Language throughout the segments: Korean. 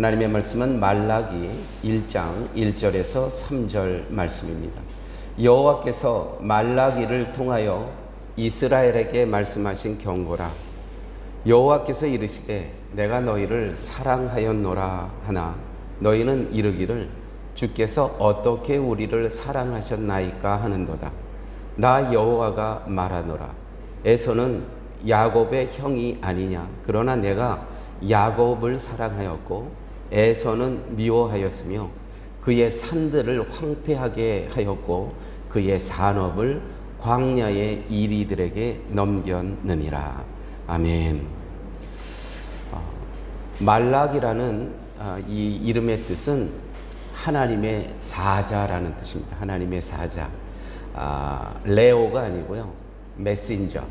하나님의 말씀은 말라기 1장 1절에서 3절 말씀입니다. 여호와께서 말라기를 통하여 이스라엘에게 말씀하신 경고라. 여호와께서 이르시되 내가 너희를 사랑하였노라 하나 너희는 이르기를 주께서 어떻게 우리를 사랑하셨나이까 하는도다. 나 여호와가 말하노라. 에서는 야곱의 형이 아니냐. 그러나 내가 야곱을 사랑하였고 에서는 미워하였으며 그의 산들을 황폐하게 하였고 그의 산업을 광야의 이리들에게 넘겼느니라. 아멘. 말락이라는 이 이름의 뜻은 하나님의 사자라는 뜻입니다. 하나님의 사자. 레오가 아니고요. 메신저,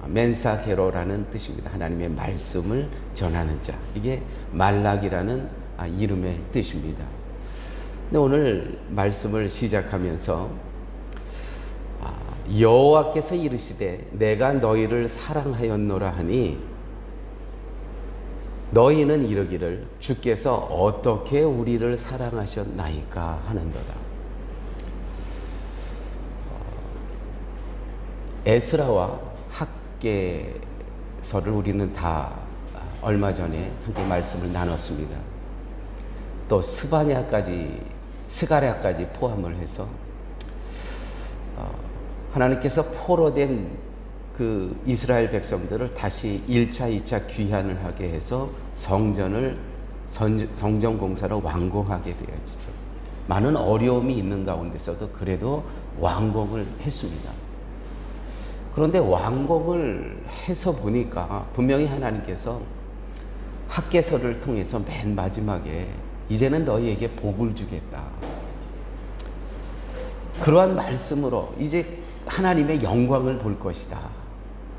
멘사게로라는 뜻입니다. 하나님의 말씀을 전하는 자. 이게 말락이라는 이름의 뜻입니다. 근데 오늘 말씀을 시작하면서 여호와께서 이르시되 내가 너희를 사랑하였노라 하니 너희는 이르기를 주께서 어떻게 우리를 사랑하셨나이까 하는도다. 에스라와 학개서를 우리는 다 얼마 전에 함께 말씀을 나눴습니다. 또 스가랴까지 포함을 해서 하나님께서 포로된 그 이스라엘 백성들을 다시 1차, 2차 귀환을 하게 해서 성전 공사를 완공하게 되어지죠. 많은 어려움이 있는 가운데서도 그래도 완공을 했습니다. 그런데 완공을 해서 보니까 분명히 하나님께서 학개서를 통해서 맨 마지막에 이제는 너희에게 복을 주겠다. 그러한 말씀으로 이제 하나님의 영광을 볼 것이다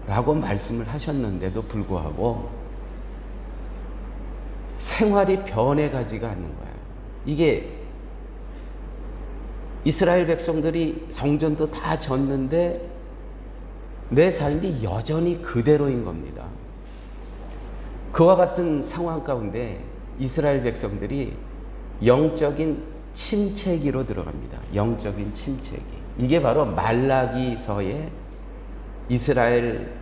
라고 말씀을 하셨는데도 불구하고 생활이 변해가지가 않는 거예요. 이게 이스라엘 백성들이 성전도 다 졌는데 내 삶이 여전히 그대로인 겁니다. 그와 같은 상황 가운데 이스라엘 백성들이 영적인 침체기로 들어갑니다. 영적인 침체기. 이게 바로 말라기서의 이스라엘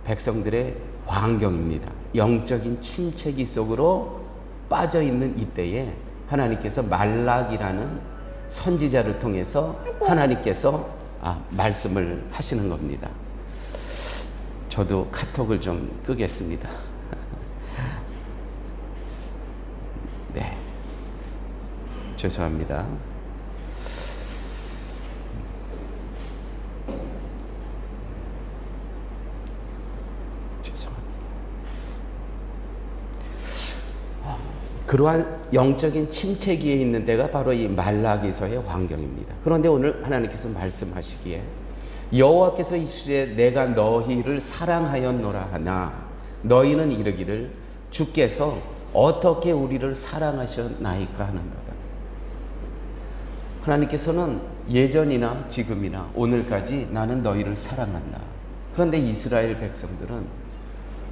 백성들의 환경입니다. 영적인 침체기 속으로 빠져 있는 이때에 하나님께서 말라기라는 선지자를 통해서 하나님께서 말씀을 하시는 겁니다. 저도 카톡을 좀 끄겠습니다. 네, 죄송합니다. 그러한 영적인 침체기에 있는 데가 바로 이 말라기서의 환경입니다. 그런데 오늘 하나님께서 말씀하시기에 여호와께서 이르시되 내가 너희를 사랑하였노라 하나 너희는 이르기를 주께서 어떻게 우리를 사랑하셨나이까 하는도다. 하나님께서는 예전이나 지금이나 오늘까지 나는 너희를 사랑한다. 그런데 이스라엘 백성들은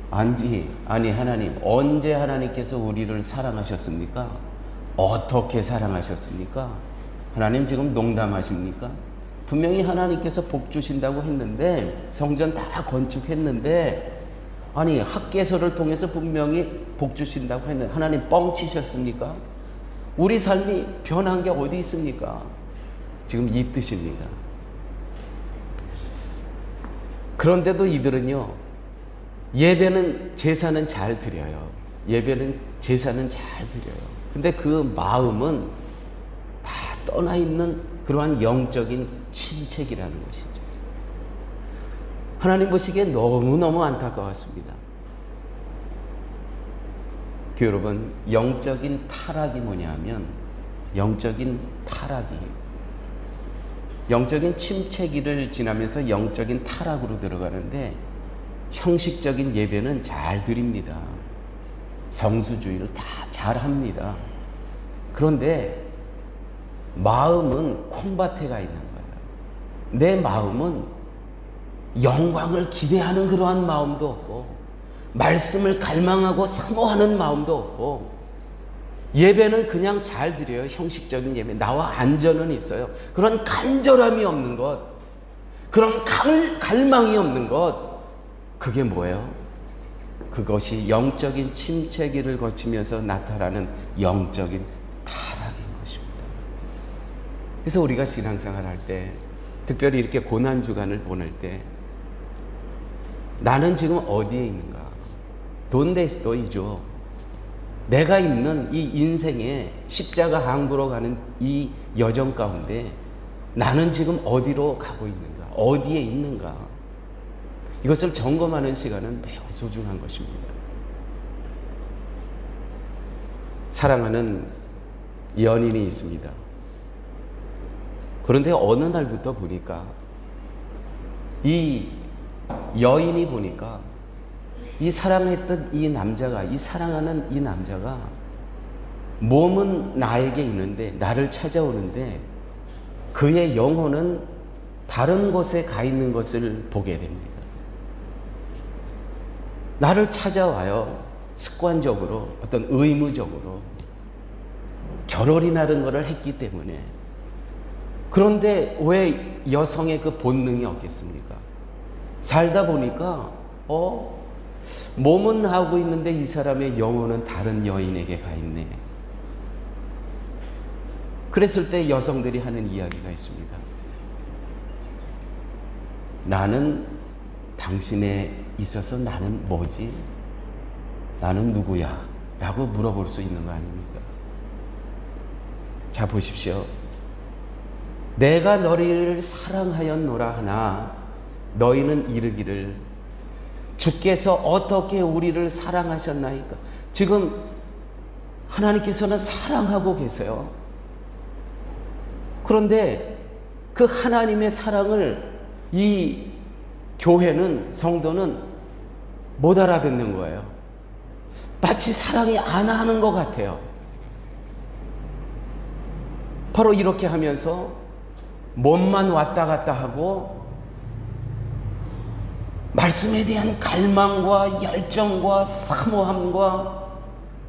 아니 하나님, 언제 하나님께서 우리를 사랑하셨습니까? 어떻게 사랑하셨습니까? 하나님 지금 농담하십니까? 분명히 하나님께서 복 주신다고 했는데 성전 다 건축했는데 아니 학개서를 통해서 분명히 복 주신다고 했는데 하나님 뻥치셨습니까? 우리 삶이 변한 게 어디 있습니까? 지금 이 뜻입니다. 그런데도 이들은요, 예배는 제사는 잘 드려요. 예배는 제사는 잘 드려요. 근데 그 마음은 다 떠나 있는 그러한 영적인 침체기라는 것이죠. 하나님 보시기에 너무너무 안타까웠습니다. 여러분, 영적인 타락이 뭐냐면 영적인 침체기를 지나면서 영적인 타락으로 들어가는데 형식적인 예배는 잘 드립니다. 성수주의를 다 잘합니다. 그런데 마음은 콩밭에가 있는 거예요. 내 마음은 영광을 기대하는 그러한 마음도 없고 말씀을 갈망하고 사모하는 마음도 없고 예배는 그냥 잘 드려요. 형식적인 예배. 나와 안전은 있어요. 그런 간절함이 없는 것, 그런 갈망이 없는 것, 그게 뭐예요? 그것이 영적인 침체기를 거치면서 나타나는 영적인 타락인 것입니다. 그래서 우리가 신앙생활 할 때, 특별히 이렇게 고난주간을 보낼 때, 나는 지금 어디에 있는가? ¿Dónde estoy죠? 내가 있는 이 인생의 십자가 항구로 가는 이 여정 가운데 나는 지금 어디로 가고 있는가? 어디에 있는가? 이것을 점검하는 시간은 매우 소중한 것입니다. 사랑하는 연인이 있습니다. 그런데 어느 날부터 보니까 이 여인이 보니까 이 사랑했던 이 남자가, 이 사랑하는 이 남자가 몸은 나에게 있는데, 나를 찾아오는데 그의 영혼은 다른 곳에 가 있는 것을 보게 됩니다. 나를 찾아와요. 습관적으로, 어떤 의무적으로 결혼이라는 것을 했기 때문에. 그런데 왜 여성의 그 본능이 없겠습니까? 살다 보니까 몸은 하고 있는데 이 사람의 영혼은 다른 여인에게 가 있네. 그랬을 때 여성들이 하는 이야기가 있습니다. 나는 당신에 있어서 나는 뭐지? 나는 누구야? 라고 물어볼 수 있는 거 아닙니까? 자, 보십시오. 내가 너희를 사랑하였노라 하나 너희는 이르기를 주께서 어떻게 우리를 사랑하셨나이까? 지금 하나님께서는 사랑하고 계세요. 그런데 그 하나님의 사랑을 이 교회는, 성도는 못 알아듣는 거예요. 마치 사랑이 안 하는 것 같아요. 바로 이렇게 하면서 몸만 왔다 갔다 하고 말씀에 대한 갈망과 열정과 사모함과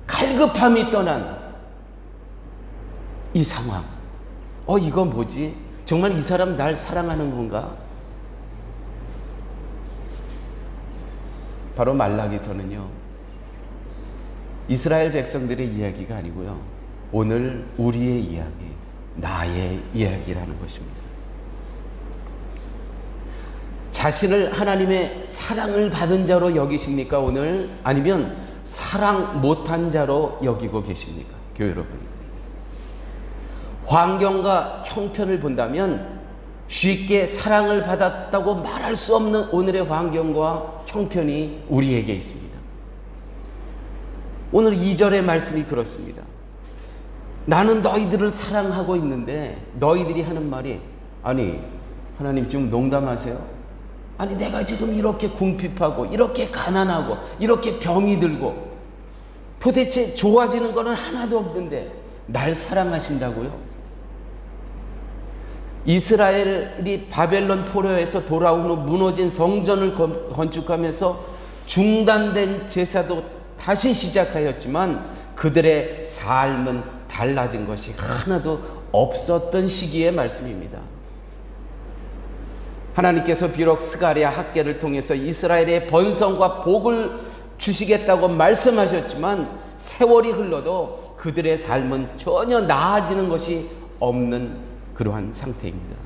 갈급함이 떠난 이 상황. 이건 뭐지? 정말 이 사람 날 사랑하는 건가? 바로 말라기서는요, 이스라엘 백성들의 이야기가 아니고요, 오늘 우리의 이야기, 나의 이야기라는 것입니다. 자신을 하나님의 사랑을 받은 자로 여기십니까, 오늘? 아니면 사랑 못한 자로 여기고 계십니까, 교회 여러분? 환경과 형편을 본다면 쉽게 사랑을 받았다고 말할 수 없는 오늘의 환경과 형편이 우리에게 있습니다. 오늘 2절의 말씀이 그렇습니다. 나는 너희들을 사랑하고 있는데 너희들이 하는 말이, 아니 하나님 지금 농담하세요? 아니 내가 지금 이렇게 궁핍하고 이렇게 가난하고 이렇게 병이 들고 도대체 좋아지는 거는 하나도 없는데 날 사랑하신다고요? 이스라엘이 바벨론 포로에서 돌아온 후 무너진 성전을 건축하면서 중단된 제사도 다시 시작하였지만 그들의 삶은 달라진 것이 하나도 없었던 시기의 말씀입니다. 하나님께서 비록 스가랴 학개를 통해서 이스라엘의 번성과 복을 주시겠다고 말씀하셨지만 세월이 흘러도 그들의 삶은 전혀 나아지는 것이 없는 그러한 상태입니다.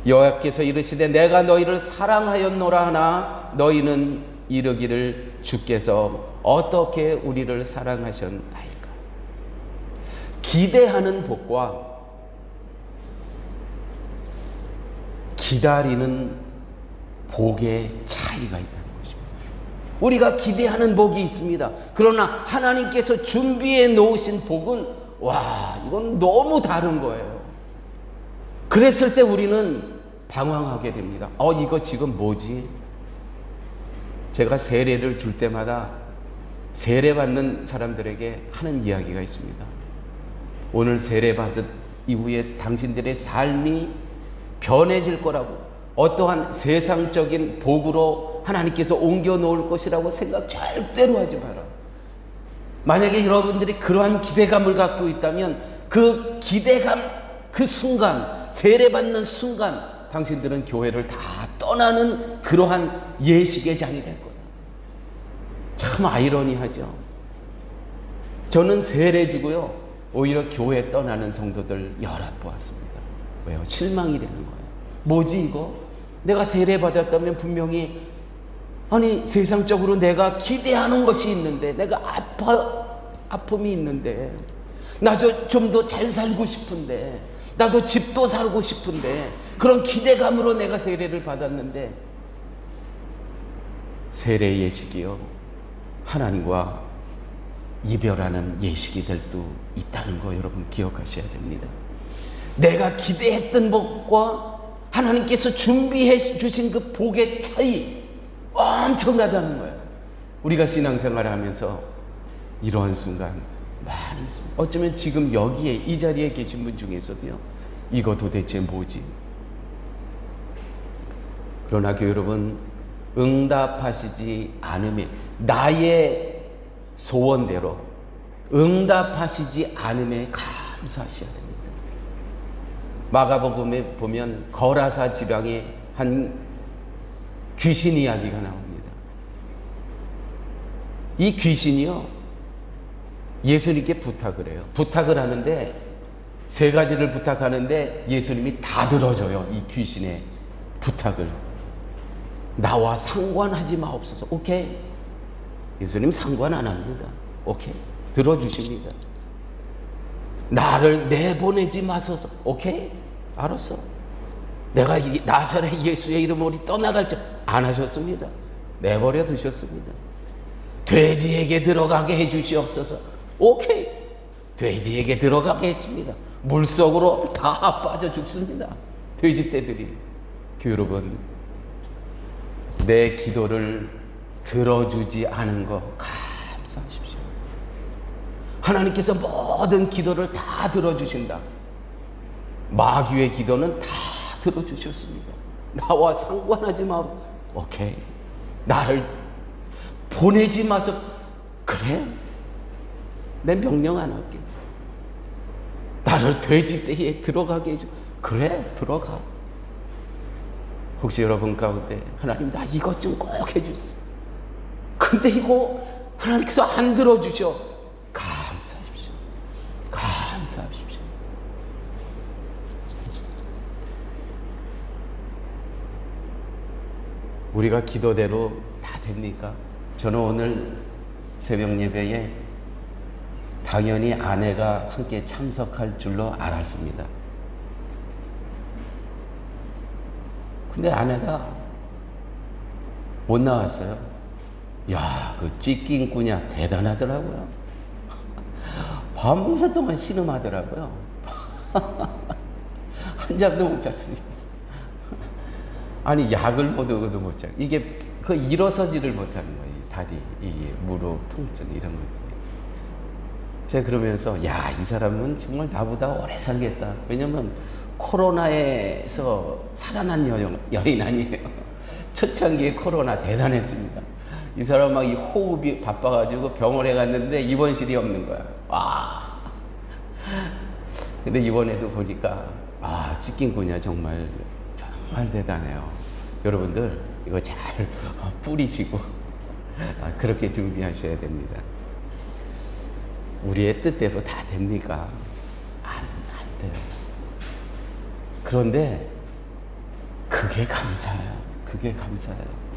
여호와께서 이르시되 내가 너희를 사랑하였노라 하나 너희는 이르기를 주께서 어떻게 우리를 사랑하셨나이까? 기대하는 복과 기다리는 복의 차이가 있다는 것입니다. 우리가 기대하는 복이 있습니다. 그러나 하나님께서 준비해 놓으신 복은 이건 너무 다른 거예요. 그랬을 때 우리는 방황하게 됩니다. 이거 지금 뭐지? 제가 세례를 줄 때마다 세례받는 사람들에게 하는 이야기가 있습니다. 오늘 세례받은 이후에 당신들의 삶이 변해질 거라고, 어떠한 세상적인 복으로 하나님께서 옮겨 놓을 것이라고 생각 절대로 하지 마라. 만약에 여러분들이 그러한 기대감을 갖고 있다면 그 기대감, 그 순간, 세례받는 순간 당신들은 교회를 다 떠나는 그러한 예식의 장이 될 거다. 참 아이러니하죠. 저는 세례 주고요, 오히려 교회 떠나는 성도들 여럿 보았습니다. 왜요? 실망이 되는 거예요. 뭐지 이거? 내가 세례 받았다면 분명히, 아니 세상적으로 내가 기대하는 것이 있는데, 내가 아픔이 있는데, 나도 좀 더 잘 살고 싶은데, 나도 집도 살고 싶은데, 그런 기대감으로 내가 세례를 받았는데, 세례 예식이요, 하나님과 이별하는 예식이 될 수 있다는 거 여러분 기억하셔야 됩니다. 내가 기대했던 복과 하나님께서 준비해 주신 그 복의 차이 엄청나다는 거예요. 우리가 신앙생활을 하면서 이러한 순간 많이 있습니다. 어쩌면 지금 여기에 이 자리에 계신 분 중에서도요, 이거 도대체 뭐지? 그러나 여러분, 응답하시지 않으면, 나의 소원대로 응답하시지 않음에 감사하셔야 됩니다. 마가복음에 보면 거라사 지방에 한 귀신 이야기가 나옵니다. 이 귀신이요, 예수님께 부탁을 해요. 부탁을 하는데, 세 가지를 부탁하는데 예수님이 다 들어줘요. 이 귀신의 부탁을. 나와 상관하지 마옵소서. 오케이. 예수님 상관 안 합니다. 오케이. 들어주십니다. 나를 내보내지 마소서. 오케이. 알았어. 내가 나사렛 예수의 이름으로 우리 떠나갈 줄 안 하셨습니다. 내버려 두셨습니다. 돼지에게 들어가게 해주시옵소서. 오케이. 돼지에게 들어가게 했습니다. 물속으로 다 빠져 죽습니다. 돼지떼들이. 여러분, 내 기도를 들어주지 않은 거 감사하십시오. 하나님께서 모든 기도를 다 들어주신다. 마귀의 기도는 다 들어주셨습니다. 나와 상관하지 마옵소서. 오케이. 나를 보내지 마소. 그래? 내 명령 안 할게. 나를 돼지떼에 들어가게 해줘. 그래, 들어가. 혹시 여러분 가운데, 하나님 나 이것 좀 꼭 해주세요. 근데 이거 하나님께서 안 들어주셔. 감사하십시오. 감사하십시오. 우리가 기도대로 다 됩니까? 저는 오늘 새벽 예배에 당연히 아내가 함께 참석할 줄로 알았습니다. 근데 아내가 못 나왔어요. 야, 그 찢긴꾸냐 대단하더라고요. 밤새 동안 신음하더라고요. 한 잠도 못 잤습니다. 아니, 약을 먹어도 못 자. 이게 그 일어서지를 못하는 거예요. 다리, 이게 무릎 통증 이런 거. 제가 그러면서, 야, 이 사람은 정말 나보다 오래 살겠다. 왜냐면 코로나에서 살아난 여인 아니에요. 초창기에 코로나 대단했습니다. 이 사람 막 이 호흡이 바빠가지고 병원에 갔는데 입원실이 없는 거야. 와. 근데 이번에도 보니까, 찢긴구냐 정말 대단해요. 여러분들 이거 잘 뿌리시고 그렇게 준비하셔야 됩니다. 우리의 뜻대로 다 됩니까? 안 돼요. 그런데 그게 감사해요. 그게 감사해요.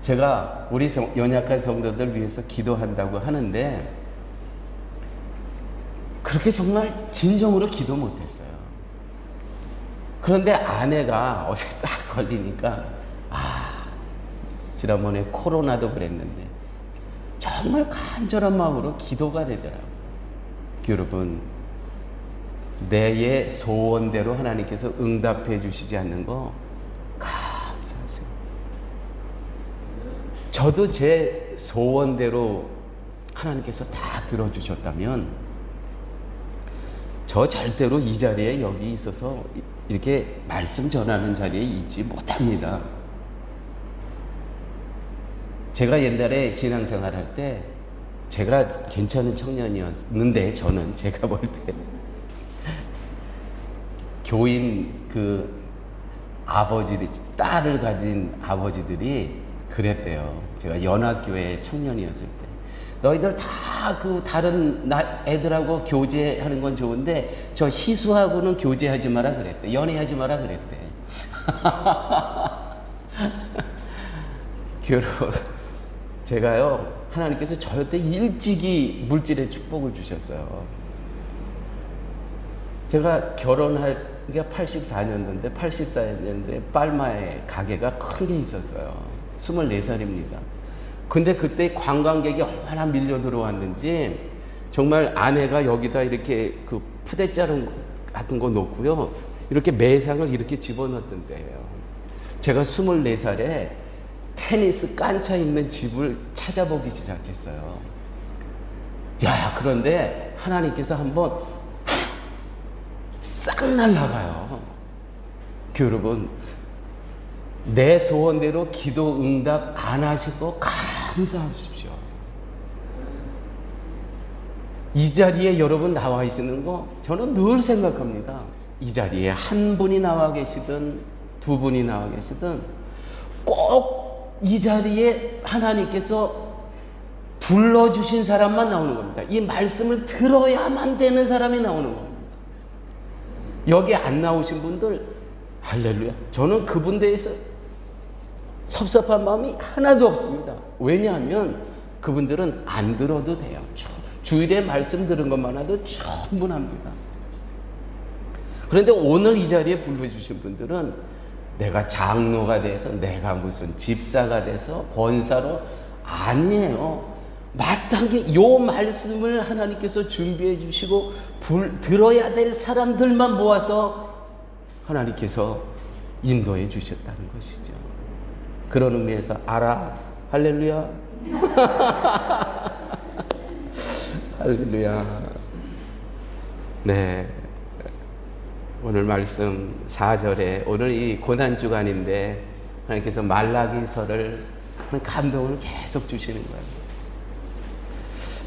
제가 우리 연약한 성도들 위해서 기도한다고 하는데, 그렇게 정말 진정으로 기도 못했어요. 그런데 아내가 어제 딱 걸리니까, 지난번에 코로나도 그랬는데 정말 간절한 마음으로 기도가 되더라고요. 여러분, 내의 소원대로 하나님께서 응답해 주시지 않는 거 감사하세요. 저도 제 소원대로 하나님께서 다 들어주셨다면 저 절대로 이 자리에 여기 있어서 이렇게 말씀 전하는 자리에 있지 못합니다. 제가 옛날에 신앙생활 할 때 제가 괜찮은 청년이었는데, 저는 제가 볼 때 교인 그 아버지들, 딸을 가진 아버지들이 그랬대요. 제가 연합교회 청년이었을 때, 너희들 다 그 다른 애들하고 교제하는 건 좋은데 저 희수하고는 교제하지 마라 그랬대. 연애하지 마라 그랬대. 여러분, 제가요, 하나님께서 저한테 일찍이 물질의 축복을 주셨어요. 제가 결혼할 게 84년도인데 84년도에 빨마에 가게가 큰 게 있었어요. 24살입니다. 근데 그때 관광객이 얼마나 밀려 들어왔는지 정말 아내가 여기다 이렇게 그 푸대자루 같은 거 놓고요, 이렇게 매상을 이렇게 집어넣던데요. 제가 24살에 테니스 깐차 있는 집을 찾아보기 시작했어요. 야, 그런데 하나님께서 한번 싹 날아가요. 여러분, 내 소원대로 기도 응답 안 하시고 감사하십시오. 이 자리에 여러분 나와 있는 거 저는 늘 생각합니다. 이 자리에 한 분이 나와 계시든 두 분이 나와 계시든 꼭 이 자리에 하나님께서 불러주신 사람만 나오는 겁니다. 이 말씀을 들어야만 되는 사람이 나오는 겁니다. 여기 안 나오신 분들, 할렐루야, 저는 그분 대해서 섭섭한 마음이 하나도 없습니다. 왜냐하면 그분들은 안 들어도 돼요. 주일에 말씀 들은 것만 해도 충분합니다. 그런데 오늘 이 자리에 불러주신 분들은 내가 장로가 돼서, 내가 무슨 집사가 돼서, 권사로, 아니에요. 마땅히 요 말씀을 하나님께서 준비해 주시고 들어야 될 사람들만 모아서 하나님께서 인도해 주셨다는 것이죠. 그런 의미에서 알아? 할렐루야. 할렐루야. 네, 오늘 말씀 4절에, 오늘 이 고난주간인데 하나님께서 말라기서를 감동을 계속 주시는 거예요.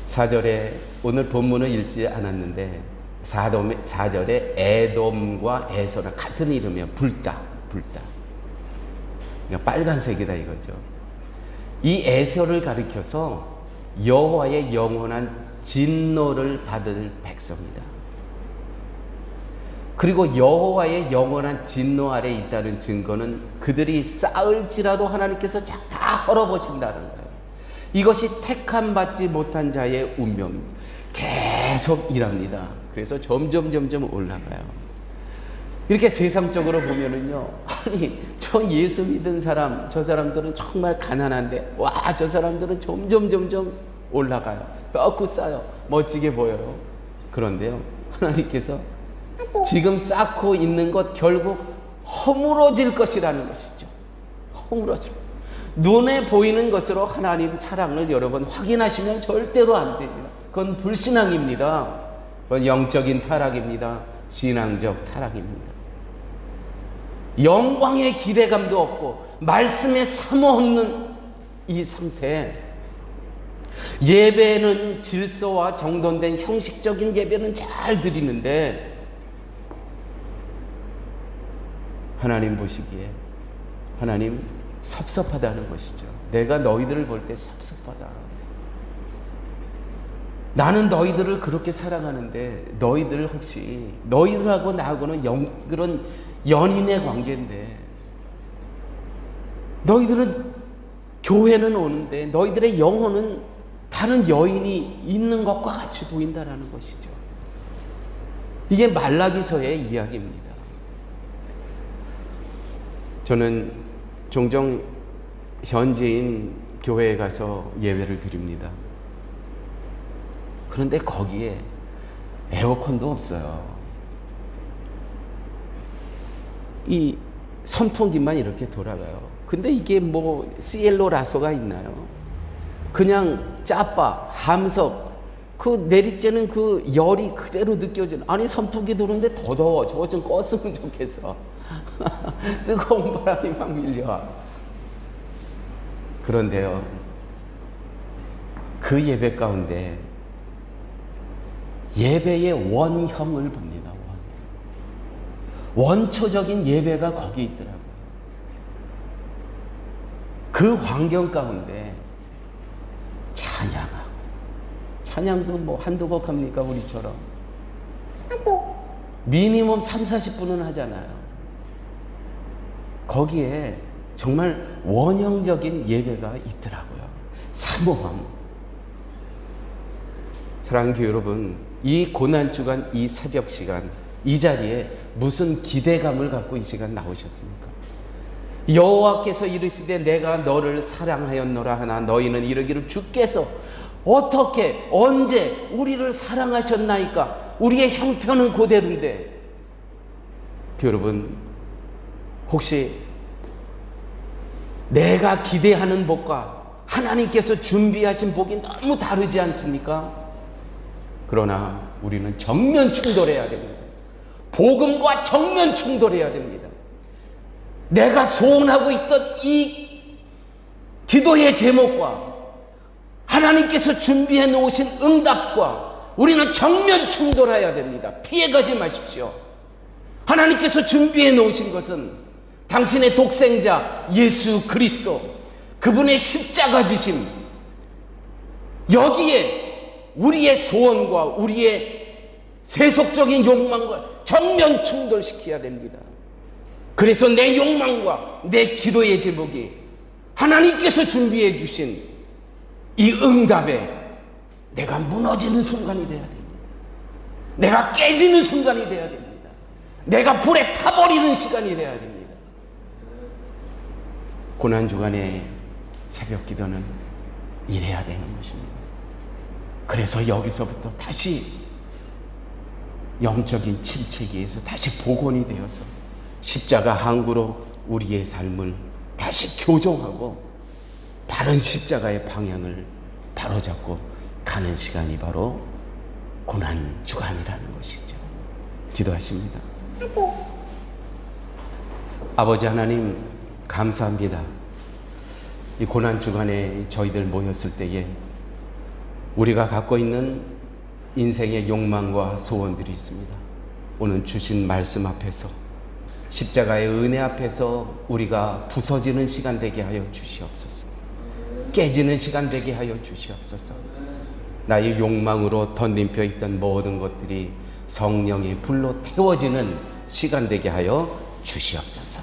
4절에 오늘 본문을 읽지 않았는데 4절에 에돔과 에서랑 같은 이름이에요. 불다. 그러니까 빨간색이다 이거죠. 이 에서를 가리켜서 여호와의 영원한 진노를 받을 백성이다. 그리고 여호와의 영원한 진노 아래 있다는 증거는 그들이 쌓을지라도 하나님께서 다 헐어버신다는 거예요. 이것이 택함 받지 못한 자의 운명입니다. 계속 일합니다. 그래서 점점 올라가요. 이렇게 세상적으로 보면은요, 아니 저 예수 믿은 사람, 저 사람들은 정말 가난한데 와, 저 사람들은 점점 올라가요. 그 쌓여 멋지게 보여요. 그런데요, 하나님께서 지금 쌓고 있는 것 결국 허물어질 것이라는 것이죠. 허물어질. 눈에 보이는 것으로 하나님 사랑을 여러분 확인하시면 절대로 안 됩니다. 그건 불신앙입니다. 그건 영적인 타락입니다. 신앙적 타락입니다. 영광의 기대감도 없고 말씀에 사모 없는 이 상태, 예배는 질서와 정돈된 형식적인 예배는 잘 드리는데 하나님 보시기에 하나님 섭섭하다는 것이죠. 내가 너희들을 볼 때 섭섭하다. 나는 너희들을 그렇게 사랑하는데 너희들 혹시 너희들하고 나하고는 그런 연인의 관계인데, 너희들은 교회는 오는데 너희들의 영혼은 다른 여인이 있는 것과 같이 보인다라는 것이죠. 이게 말라기서의 이야기입니다. 저는 종종 현지인 교회에 가서 예배를 드립니다. 그런데 거기에 에어컨도 없어요. 이 선풍기만 이렇게 돌아가요. 근데 이게 뭐 시엘로 라소가 있나요? 그냥 짜빠, 함석, 그 내리쬐는 그 열이 그대로 느껴지는. 아니 선풍기 도는데 더 더워. 저거 좀 껐으면 좋겠어. 뜨거운 바람이 막 밀려와. 그런데요, 그 예배 가운데 예배의 원형을 봅니다. 원초적인 예배가 거기 있더라고요. 그 환경 가운데 찬양하고, 찬양도 뭐 한두 곡 합니까? 우리처럼 미니멈 30-40분은 하잖아요. 거기에 정말 원형적인 예배가 있더라고요. 사모함. 사랑하는 교회 여러분, 이 고난주간, 이 새벽 시간, 이 자리에 무슨 기대감을 갖고 이 시간 나오셨습니까? 여호와께서 이르시되 내가 너를 사랑하였노라 하나 너희는 이르기를 주께서 어떻게 언제 우리를 사랑하셨나이까? 우리의 형편은 그대로인데. 여러분, 혹시 내가 기대하는 복과 하나님께서 준비하신 복이 너무 다르지 않습니까? 그러나 우리는 정면 충돌해야 됩니다. 복음과 정면 충돌해야 됩니다. 내가 소원하고 있던 이 기도의 제목과 하나님께서 준비해 놓으신 응답과 우리는 정면 충돌해야 됩니다. 피해가지 마십시오. 하나님께서 준비해 놓으신 것은 당신의 독생자 예수 그리스도, 그분의 십자가 지심, 여기에 우리의 소원과 우리의 세속적인 욕망과 정면 충돌시켜야 됩니다. 그래서 내 욕망과 내 기도의 제목이 하나님께서 준비해 주신 이 응답에 내가 무너지는 순간이 돼야 됩니다. 내가 깨지는 순간이 돼야 됩니다. 내가 불에 타버리는 시간이 돼야 됩니다. 고난주간의 새벽 기도는 이래야 되는 것입니다. 그래서 여기서부터 다시 영적인 침체기에서 다시 복원이 되어서 십자가 항구로 우리의 삶을 다시 교정하고 바른 십자가의 방향을 바로잡고 가는 시간이 바로 고난주간이라는 것이죠. 기도하십니다. 아버지 하나님, 감사합니다. 이 고난주간에 저희들 모였을 때에 우리가 갖고 있는 인생의 욕망과 소원들이 있습니다. 오늘 주신 말씀 앞에서, 십자가의 은혜 앞에서 우리가 부서지는 시간 되게 하여 주시옵소서. 깨지는 시간 되게 하여 주시옵소서. 나의 욕망으로 덧림혀 있던 모든 것들이 성령의 불로 태워지는 시간 되게 하여 주시옵소서.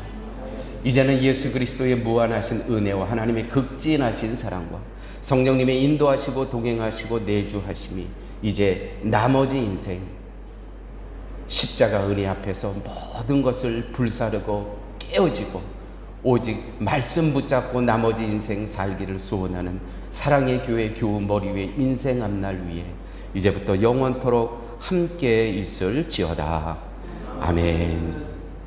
이제는 예수 그리스도의 무한하신 은혜와 하나님의 극진하신 사랑과 성령님의 인도하시고 동행하시고 내주하심이 이제 나머지 인생 십자가 은혜 앞에서 모든 것을 불사르고 깨어지고 오직 말씀 붙잡고 나머지 인생 살기를 소원하는 사랑의 교회 교우 머리 위에 인생 앞날 위에 이제부터 영원토록 함께 있을지어다. 아멘.